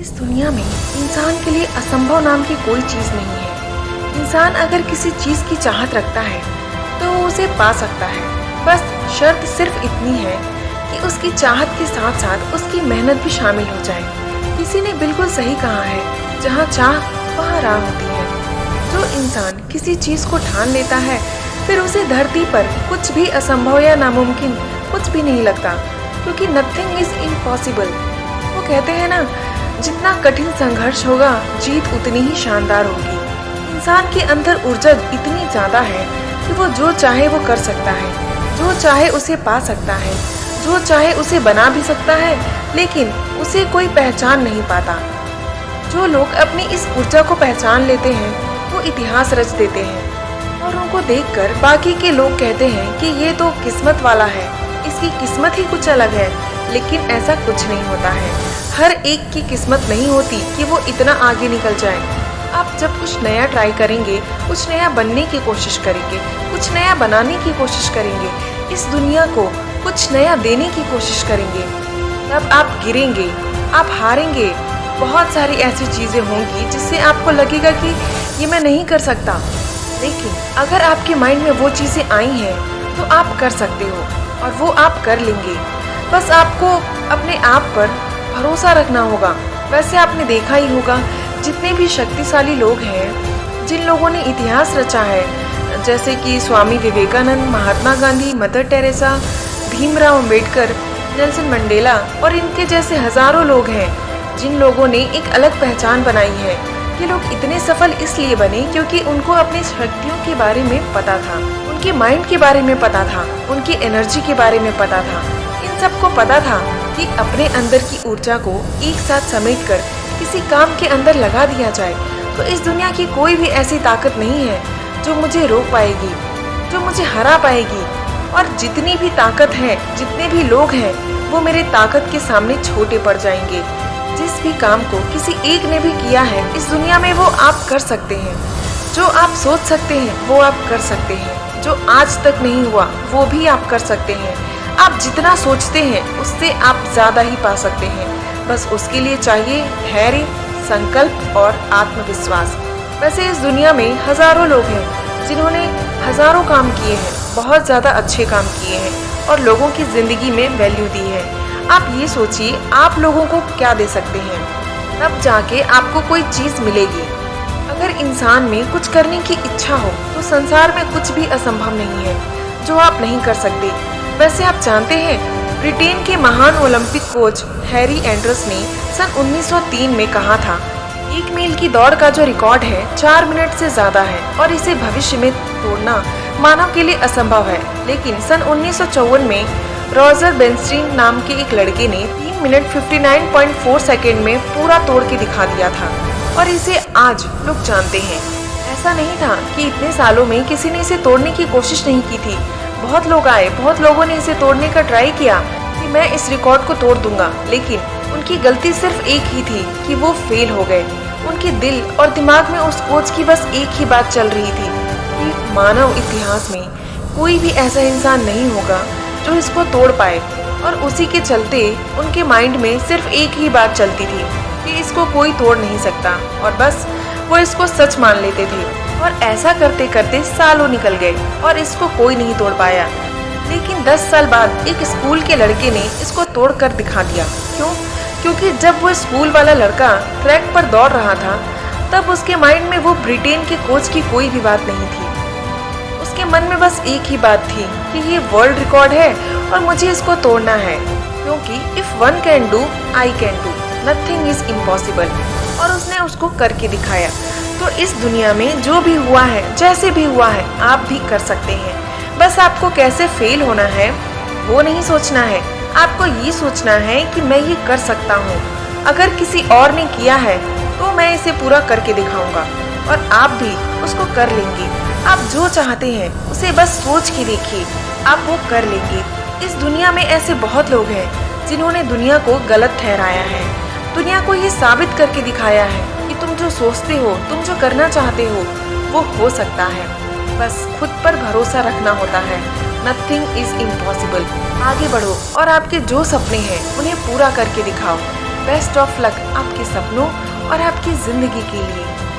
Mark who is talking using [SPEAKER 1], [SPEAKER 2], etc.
[SPEAKER 1] इस दुनिया में इंसान के लिए असंभव नाम की कोई चीज़ नहीं है। इंसान अगर किसी चीज़ की चाहत रखता है तो वो उसे पा सकता है। बस शर्त सिर्फ इतनी है कि उसकी चाहत के साथ साथ उसकी मेहनत भी शामिल हो जाए। किसी ने बिल्कुल सही कहा है, जहाँ चाह वहाँ राह होती है। जो इंसान किसी चीज़ को ठान लेता है फिर उसे धरती पर कुछ भी असंभव या नामुमकिन कुछ भी नहीं लगता, क्योंकि नथिंग इज इम्पॉसिबल। वो कहते हैं ना, जितना कठिन संघर्ष होगा जीत उतनी ही शानदार होगी। इंसान के अंदर ऊर्जा इतनी ज्यादा है कि वो जो चाहे वो कर सकता है, जो चाहे उसे पा सकता है, जो चाहे उसे बना भी सकता है, लेकिन उसे कोई पहचान नहीं पाता। जो लोग अपनी इस ऊर्जा को पहचान लेते हैं वो इतिहास रच देते हैं, और उनको देखकर बाकी के लोग कहते हैं कि ये तो किस्मत वाला है, इसकी किस्मत ही कुछ अलग है। लेकिन ऐसा कुछ नहीं होता है। हर एक की किस्मत नहीं होती कि वो इतना आगे निकल जाए। आप जब कुछ नया ट्राई करेंगे, कुछ नया बनने की कोशिश करेंगे, कुछ नया बनाने की कोशिश करेंगे, इस दुनिया को कुछ नया देने की कोशिश करेंगे, तब आप गिरेंगे, आप हारेंगे। बहुत सारी ऐसी चीज़ें होंगी जिससे आपको लगेगा कि ये मैं नहीं कर सकता, लेकिन अगर आपके माइंड में वो चीज़ें आई हैं तो आप कर सकते हो और वो आप कर लेंगे। बस आपको अपने आप पर भरोसा रखना होगा। वैसे आपने देखा ही होगा, जितने भी शक्तिशाली लोग हैं, जिन लोगों ने इतिहास रचा है, जैसे कि Swami Vivekananda, Mahatma Gandhi, Mother Teresa, Bhimrao Ambedkar, Nelson Mandela और इनके जैसे हजारों लोग हैं जिन लोगों ने एक अलग पहचान बनाई है। ये लोग इतने सफल इसलिए बने क्योंकि उनको अपनी शक्तियों के बारे में पता था, उनके माइंड के बारे में पता था, उनकी एनर्जी के बारे में पता था। इन सबको पता था कि अपने अंदर की ऊर्जा को एक साथ समेटकर किसी काम के अंदर लगा दिया जाए तो इस दुनिया की कोई भी ऐसी ताकत नहीं है जो मुझे रोक पाएगी, जो मुझे हरा पाएगी। और जितनी भी ताकत है, जितने भी लोग हैं, वो मेरे ताकत के सामने छोटे पड़ जाएंगे। जिस भी काम को किसी एक ने भी किया है इस दुनिया में, वो आप कर सकते हैं। जो आप सोच सकते हैं वो आप कर सकते हैं। जो आज तक नहीं हुआ वो भी आप कर सकते हैं। आप जितना सोचते हैं उससे आप ज्यादा ही पा सकते हैं। बस उसके लिए चाहिए धैर्य, संकल्प और आत्मविश्वास। वैसे इस दुनिया में हजारों लोग हैं जिन्होंने हजारों काम किए हैं, बहुत ज्यादा अच्छे काम किए हैं और लोगों की जिंदगी में वैल्यू दी है। आप ये सोचिए, आप लोगों को क्या दे सकते हैं, तब जाके आपको कोई चीज मिलेगी। अगर इंसान में कुछ करने की इच्छा हो तो संसार में कुछ भी असंभव नहीं है जो आप नहीं कर सकते। वैसे आप जानते हैं, ब्रिटेन के महान ओलंपिक कोच हैरी एंडरस ने सन 1903 में कहा था, 1 मील की दौड़ का जो रिकॉर्ड है 4 मिनट से ज्यादा है और इसे भविष्य में तोड़ना मानव के लिए असंभव है। लेकिन सन 1954 में रॉजर बेनस्टीन नाम के एक लड़के ने 3 मिनट 59.4 सेकेंड में पूरा तोड़ के दिखा दिया था और इसे आज लोग जानते हैं। ऐसा नहीं था कि इतने सालों में किसी ने इसे तोड़ने की कोशिश नहीं की थी। बहुत लोग आए, बहुत लोगों ने इसे तोड़ने का ट्राई किया कि मैं इस रिकॉर्ड को तोड़ दूंगा, लेकिन उनकी गलती सिर्फ एक ही थी कि वो फेल हो गए। उनके दिल और दिमाग में उस कोच की बस एक ही बात चल रही थी कि मानव इतिहास में कोई भी ऐसा इंसान नहीं होगा जो इसको तोड़ पाए, और उसी के चलते उनके माइंड में सिर्फ एक ही बात चलती थी कि इसको कोई तोड़ नहीं सकता, और बस वो इसको सच मान लेते थे। और ऐसा करते करते सालों निकल गए और इसको कोई नहीं तोड़ पाया। लेकिन 10 साल बाद एक स्कूल के लड़के ने इसको तोड़ कर दिखा दिया। क्यों? क्योंकि जब वो स्कूल वाला लड़का ट्रैक पर दौड़ रहा था तब उसके माइंड में वो ब्रिटेन के कोच की कोई भी बात नहीं थी। उसके मन में बस एक ही बात थी कि ये वर्ल्ड रिकॉर्ड है और मुझे इसको तोड़ना है, क्योंकि if one can do I can do, nothing is impossible. और उसने उसको करके दिखाया। तो इस दुनिया में जो भी हुआ है, जैसे भी हुआ है, आप भी कर सकते हैं। बस आपको कैसे फेल होना है वो नहीं सोचना है, आपको ये सोचना है कि मैं ये कर सकता हूँ। अगर किसी और ने किया है तो मैं इसे पूरा करके दिखाऊंगा, और आप भी उसको कर लेंगे। आप जो चाहते हैं उसे बस सोच के देखिए, आप वो कर लेंगे। इस दुनिया में ऐसे बहुत लोग हैं जिन्होंने दुनिया को गलत ठहराया है, दुनिया को ये साबित करके दिखाया है कि तुम जो सोचते हो, तुम जो करना चाहते हो, वो हो सकता है। बस खुद पर भरोसा रखना होता है। Nothing is impossible. आगे बढ़ो और आपके जो सपने हैं उन्हें पूरा करके दिखाओ। बेस्ट ऑफ लक आपके सपनों और आपकी जिंदगी के लिए।